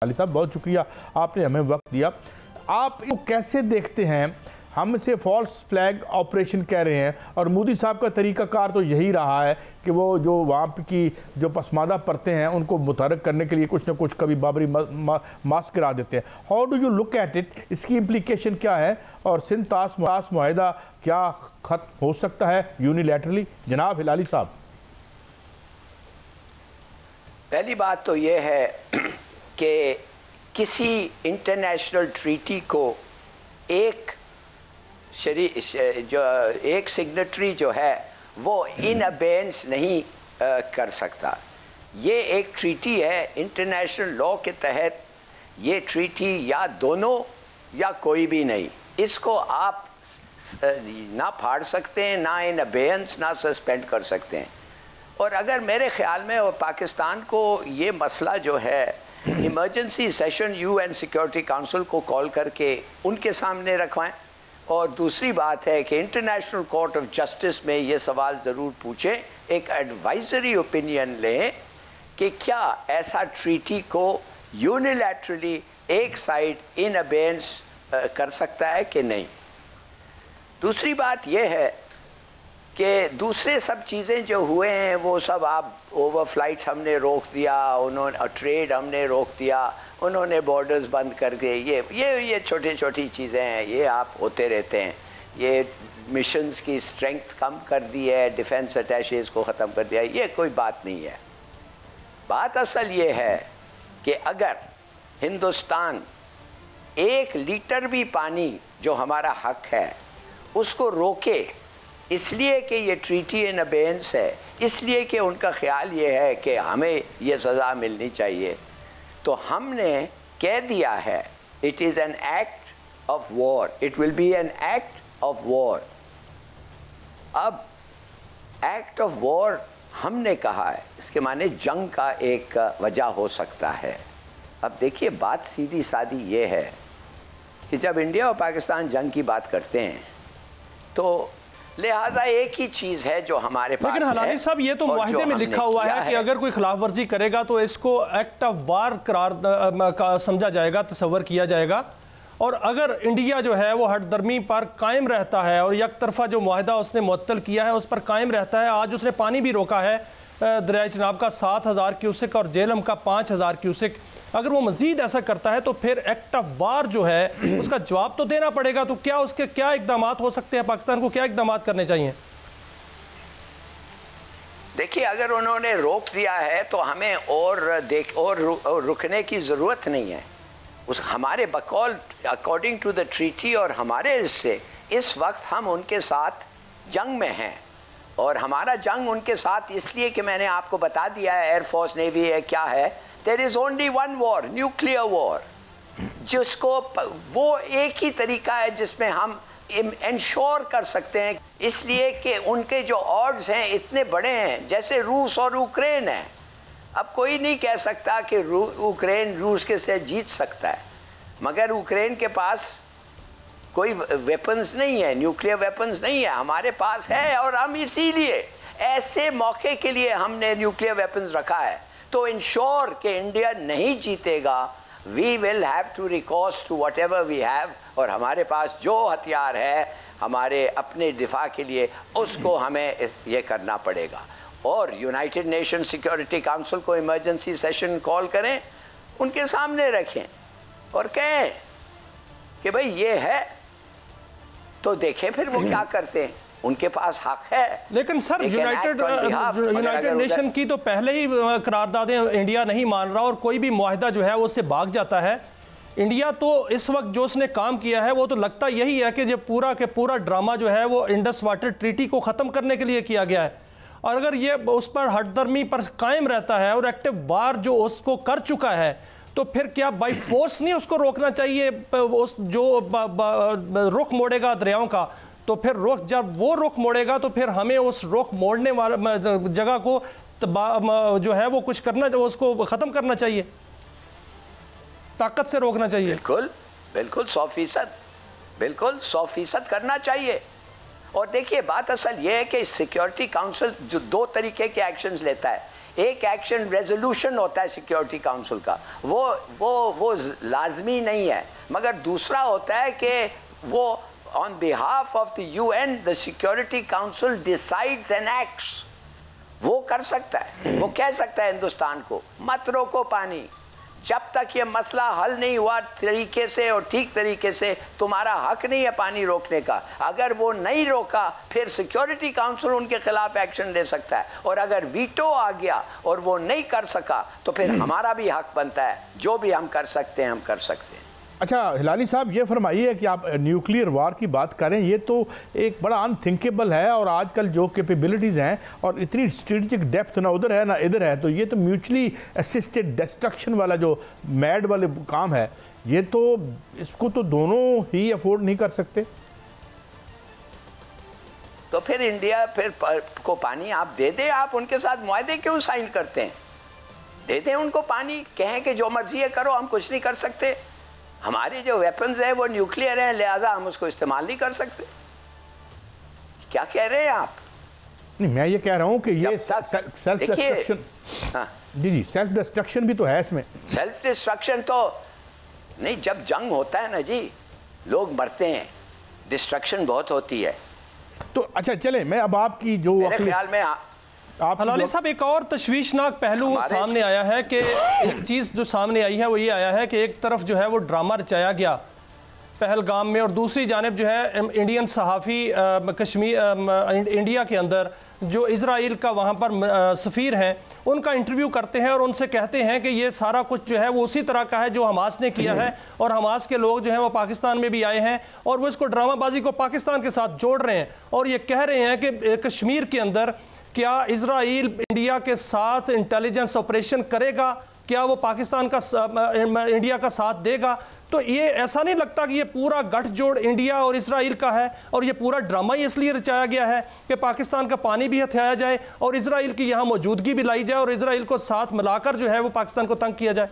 अली साहब बहुत शुक्रिया, आपने हमें वक्त दिया। आप इसको कैसे देखते हैं? हम इसे फॉल्स फ्लैग ऑपरेशन कह रहे हैं और मोदी साहब का तरीकाकार तो यही रहा है कि वो जो वहाँ की जो पसमादा परतें हैं उनको मुतहरक करने के लिए कुछ ना कुछ कभी बाबरी मास्क गिरा देते हैं। How do you look at it? इसकी इम्प्लीकेशन क्या है और सिंध ताश मुआहिदा क्या खत्म हो सकता है यूनिलैटरली? जनाब हिलाली साहब, पहली बात तो ये है कि किसी इंटरनेशनल ट्रीटी को एक सिग्नेटरी जो है वो इन अबेंस नहीं कर सकता। ये एक ट्रीटी है, इंटरनेशनल लॉ के तहत ये ट्रीटी या दोनों या कोई भी नहीं, इसको आप ना फाड़ सकते हैं, ना इन अबेंस ना सस्पेंड कर सकते हैं। और अगर मेरे ख्याल में और पाकिस्तान को ये मसला जो है emergency session UN security council को कॉल करके उनके सामने रखवाएं। और दूसरी बात है कि इंटरनेशनल कोर्ट ऑफ जस्टिस में ये सवाल ज़रूर पूछें, एक एडवाइजरी ओपिनियन लें कि क्या ऐसा ट्रीटी को यूनिलैटरली एक साइड इन अबेंस कर सकता है कि नहीं। दूसरी बात यह है कि दूसरे सब चीज़ें जो हुए हैं वो सब आप ओवरफ्लाइट्स हमने रोक दिया, उन्होंने ट्रेड हमने रोक दिया, उन्होंने बॉर्डर्स बंद कर दिए, ये छोटी छोटी चीज़ें हैं, ये आप होते रहते हैं। ये मिशंस की स्ट्रेंथ कम कर दी है, डिफेंस अटैचेज को ख़त्म कर दिया, ये कोई बात नहीं है। बात असल ये है कि अगर हिंदुस्तान 1 लीटर भी पानी जो हमारा हक है उसको रोके, इसलिए कि ये ट्रीटी इन अबेंस है, इसलिए कि उनका ख्याल ये है कि हमें ये सज़ा मिलनी चाहिए, तो हमने कह दिया है it is an act of war, it will be an act of war. अब एक्ट ऑफ वॉर हमने कहा है, इसके माने जंग का एक वजह हो सकता है। अब देखिए, बात सीधी सादी ये है कि जब इंडिया और पाकिस्तान जंग की बात करते हैं तो लिहाजा एक ही चीज है जो हमारे पास। लेकिन हलाली साहब, ये तो मुआहिदे में लिखा हुआ है कि अगर कोई खिलाफ वर्जी करेगा तो इसको एक्ट ऑफ वार करार समझा जाएगा, तस्वर किया जाएगा। और अगर इंडिया जो है वो हटदर्मी पर कायम रहता है और एक तरफा जो मुआहिदा उसने मुअत्तल किया है उस पर कायम रहता है, आज उसने पानी भी रोका है दरिया चिनाब का 7000 क्यूसिक और जेलम का 5000 क्यूसिक, अगर वो मजीद ऐसा करता है तो फिर एक्ट ऑफ वार जो है उसका जवाब तो देना पड़ेगा। तो क्या उसके क्या इकदाम हो सकते हैं, पाकिस्तान को क्या इकदाम करने चाहिए? देखिए, अगर उन्होंने रोक दिया है तो हमें और रुकने की ज़रूरत नहीं है। उस हमारे बकौल अकॉर्डिंग टू द ट्रीटी और हमारे हिस्से इस वक्त हम उनके साथ जंग में हैं। और हमारा जंग उनके साथ इसलिए कि मैंने आपको बता दिया है एयरफोर्स नेवी है क्या है। There is only one war, nuclear war, जिसको वो एक ही तरीका है जिसमें हम इंश्योर कर सकते हैं, इसलिए कि उनके जो ऑड्स हैं इतने बड़े हैं जैसे रूस और यूक्रेन है। अब कोई नहीं कह सकता कि यूक्रेन रूस के से जीत सकता है, मगर यूक्रेन के पास कोई वेपन्स नहीं है, न्यूक्लियर वेपन्स नहीं है, हमारे पास है। और हम इसीलिए ऐसे मौके के लिए हमने न्यूक्लियर वेपन्स रखा है। तो इंश्योर कि इंडिया नहीं जीतेगा, we will have to recourse to whatever we have, और हमारे पास जो हथियार है हमारे अपने दिफा के लिए उसको हमें ये करना पड़ेगा। और यूनाइटेड नेशन सिक्योरिटी काउंसिल को इमरजेंसी सेशन कॉल करें, उनके सामने रखें और कहें कि भाई ये है, तो देखें फिर वो क्या करते हैं, उनके पास हक है। लेकिन सर, यूनाइटेड नेशन की तो पहले ही करारदादें इंडिया नहीं मान रहा और कोई भी मुआहिदा जो है वो उससे भाग जाता है। इंडिया तो इस वक्त जो उसने काम किया है वो तो लगता यही है कि जो पूरा के पूरा ड्रामा जो है वो इंडस वाटर ट्रीटी को ख़त्म करने के लिए किया गया है। और अगर ये उस पर हटदर्मी पर कायम रहता है और एक्टिव वार जो उसको कर चुका है, तो फिर क्या बाई फोर्स नहीं उसको रोकना चाहिए? उस जो रुख मोड़ेगा दरियाओं का, तो फिर रुख जब वो रुख मोड़ेगा तो फिर हमें उस रुख मोड़ने वाला जगह को जो है वो कुछ करना, उसको ख़त्म करना चाहिए, ताकत से रोकना चाहिए। बिल्कुल बिल्कुल 100%, बिल्कुल 100% करना चाहिए। और देखिए, बात असल ये है कि सिक्योरिटी काउंसिल जो 2 तरीके के एक्शंस लेता है, एक एक्शन रेजोल्यूशन होता है सिक्योरिटी काउंसिल का, वो लाजमी नहीं है, मगर दूसरा होता है कि वो on behalf of the UN the security council decides and acts. वो कर सकता है, वो कह सकता है हिंदुस्तान को मत रोको पानी, जब तक ये मसला हल नहीं हुआ तरीके से और ठीक तरीके से, तुम्हारा हक नहीं है पानी रोकने का। अगर वो नहीं रोका फिर सिक्योरिटी काउंसिल उनके खिलाफ एक्शन ले सकता है, और अगर वीटो आ गया और वो नहीं कर सका तो फिर हमारा भी हक बनता है, जो भी हम कर सकते हैं हम कर सकते हैं। अच्छा हिलाली साहब, ये फरमाइए कि आप न्यूक्लियर वार की बात करें, ये तो एक बड़ा अनथिंकेबल है, और आजकल जो कैपेबिलिटीज़ हैं और इतनी स्ट्रेटेजिक डेप्थ ना उधर है ना इधर है, तो ये तो म्यूचुअली असिस्टेड डिस्ट्रक्शन वाला जो मैड वाले काम है, ये तो इसको तो दोनों ही अफोर्ड नहीं कर सकते। तो फिर इंडिया फिर को पानी आप दे दें, आप उनके साथ मुआहदे क्यों साइन करते हैं? दे दें उनको पानी, कहें कि जो मर्जी है करो, हम कुछ नहीं कर सकते, हमारे जो वेपन्स हैं वो न्यूक्लियर हैं, लिहाजा हम उसको इस्तेमाल नहीं कर सकते। क्या कह रहे हैं आप? नहीं, मैं ये कह रहा हूं कि ये सेल्फ डिस्ट्रक्शन, जी सेल्फ डिस्ट्रक्शन भी तो है इसमें। सेल्फ डिस्ट्रक्शन तो नहीं, जब जंग होता है ना जी, लोग मरते हैं, डिस्ट्रक्शन बहुत होती है। तो अच्छा चले, मैं अब आपकी जो मेरे ख्याल में हलाली साहब, एक और तशवीशनाक पहलू सामने आया है कि एक चीज़ जो सामने आई है वो ये आया है कि एक तरफ जो है वो ड्रामा रचाया गया पहलगाम में, और दूसरी जानिब जो है इंडियन सहाफ़ी कश्मीर इंडिया के अंदर जो इज़राइल का वहाँ पर सफ़ीर हैं उनका इंटरव्यू करते हैं और उनसे कहते हैं कि ये सारा कुछ जो है वो उसी तरह का है जो हमास ने किया है, और हमास के लोग जो हैं वो पाकिस्तान में भी आए हैं और वो इसको ड्रामाबाजी को पाकिस्तान के साथ जोड़ रहे हैं, और ये कह रहे हैं कि कश्मीर के अंदर क्या इजराइल इंडिया के साथ इंटेलिजेंस ऑपरेशन करेगा, क्या वो पाकिस्तान का इंडिया का साथ देगा? तो ये ऐसा नहीं लगता कि ये पूरा गठजोड़ इंडिया और इजराइल का है, और ये पूरा ड्रामा ही इसलिए रचाया गया है कि पाकिस्तान का पानी भी हथियाया जाए और इजराइल की यहाँ मौजूदगी भी लाई जाए और इजराइल को साथ मिलाकर जो है वो पाकिस्तान को तंग किया जाए?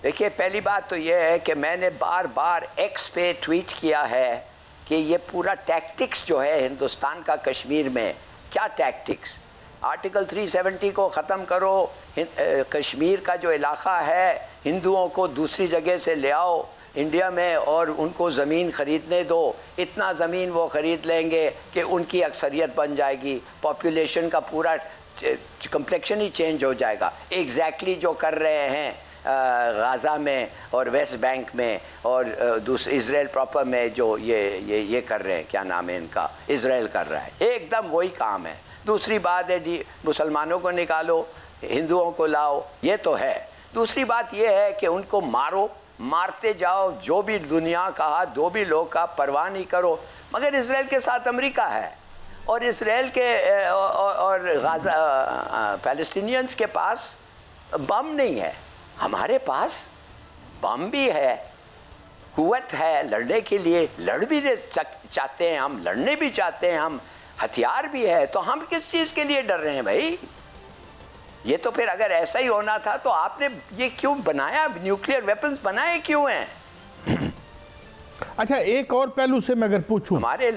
देखिए, पहली बात तो यह है कि मैंने बार बार एक्स पे ट्वीट किया है कि ये पूरा टैक्टिक्स जो है हिंदुस्तान का कश्मीर में, क्या टैक्टिक्स? आर्टिकल 370 को ख़त्म करो, कश्मीर का जो इलाका है हिंदुओं को दूसरी जगह से ले आओ इंडिया में और उनको ज़मीन ख़रीदने दो, इतना ज़मीन वो ख़रीद लेंगे कि उनकी अक्सरियत बन जाएगी, पॉपुलेशन का पूरा कम्प्लेक्शन ही चेंज हो जाएगा। एग्जैक्टली जो कर रहे हैं गाज़ा में और वेस्ट बैंक में और दूसरे इजराइल प्रॉपर में जो ये कर रहे हैं, क्या नाम है इनका, इजराइल कर रहा है, एकदम वही काम है। दूसरी बात है मुसलमानों को निकालो, हिंदुओं को लाओ, ये तो है। दूसरी बात ये है कि उनको मारो, मारते जाओ, जो भी दुनिया का दो भी लोग का परवाह नहीं करो, मगर इजराइल के साथ अमेरिका है और इजराइल के और गाज़ा पैलेस्टीनियंस के पास बम नहीं है, हमारे पास बम भी है, कुव्वत है लड़ने के लिए, लड़ भी चाहते हैं हम, लड़ने भी चाहते हैं हम, हथियार भी है, तो हम किस चीज के लिए डर रहे हैं भाई? ये तो फिर अगर ऐसा ही होना था तो आपने ये क्यों बनाया, न्यूक्लियर वेपन्स बनाए क्यों हैं? अच्छा, एक और पहलू से मैं अगर पूछूं, हमारे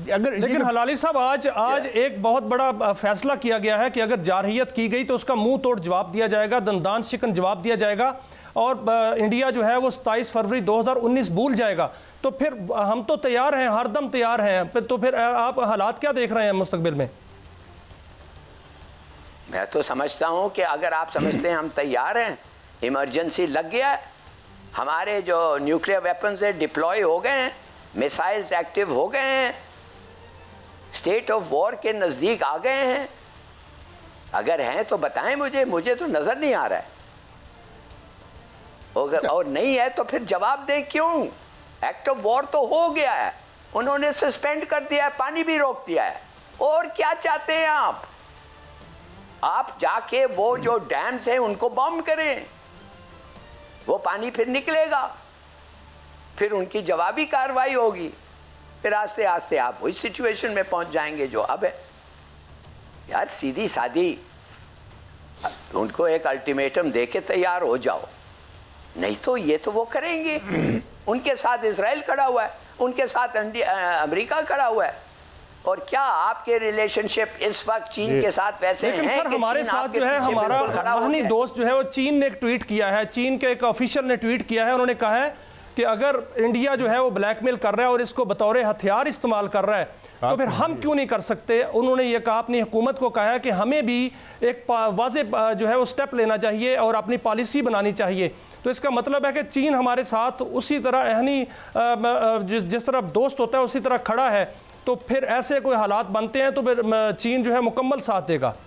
लेकिन हलाली साहब आज एक बहुत बड़ा फैसला किया गया है कि अगर जारहियत की गई तो उसका मुंह तोड़ जवाब दिया जाएगा, दंदान शिकन जवाब दिया जाएगा, और इंडिया जो है वो 27 फरवरी 2019 भूल जाएगा। तो फिर हम तो तैयार हैं, हरदम तैयार हैं, तो फिर आप हालात क्या देख रहे हैं मुस्तकबिल में? मैं तो समझता हूं कि अगर आप समझते हैं हम तैयार हैं, इमरजेंसी लग गया, हमारे जो न्यूक्लियर वेपन्स है डिप्लॉय हो गए हैं, मिसाइल्स एक्टिव हो गए हैं, स्टेट ऑफ वॉर के नजदीक आ गए हैं, अगर हैं तो बताएं मुझे तो नजर नहीं आ रहा है, और नहीं है तो फिर जवाब दें क्यों? एक्ट ऑफ वॉर तो हो गया है, उन्होंने सस्पेंड कर दिया है, पानी भी रोक दिया है, और क्या चाहते हैं आप? आप जाके वो जो डैम्स हैं उनको बम करें, वो पानी फिर निकलेगा, फिर उनकी जवाबी कार्रवाई होगी, फिर आस्ते आस्ते आप वही सिचुएशन में पहुंच जाएंगे जो अब है। यार सीधी सादी उनको एक अल्टीमेटम देके तैयार हो जाओ, नहीं तो ये तो वो करेंगे। उनके साथ इजराइल खड़ा हुआ है, उनके साथ अमेरिका खड़ा हुआ है, और क्या आपके रिलेशनशिप इस वक्त चीन के साथ वैसे हैं? लेकिन सर हमारे साथ जो है हमारा महनी दोस्त जो है वो चीन ने एक ट्वीट किया है, चीन के एक ऑफिशियल ने ट्वीट किया है, उन्होंने कहा है कि अगर इंडिया जो है वो ब्लैकमेल कर रहा है और इसको बतौर हथियार इस्तेमाल कर रहा है तो फिर हम क्यों नहीं कर सकते। उन्होंने ये कहा, अपनी हुकूमत को कहा है कि हमें भी एक वाज़ेह जो है वो स्टेप लेना चाहिए और अपनी पॉलिसी बनानी चाहिए। तो इसका मतलब है कि चीन हमारे साथ उसी तरह यानी जिस तरह दोस्त होता है उसी तरह खड़ा है। तो फिर ऐसे कोई हालात बनते हैं तो फिर चीन जो है मुकम्मल साथ देगा।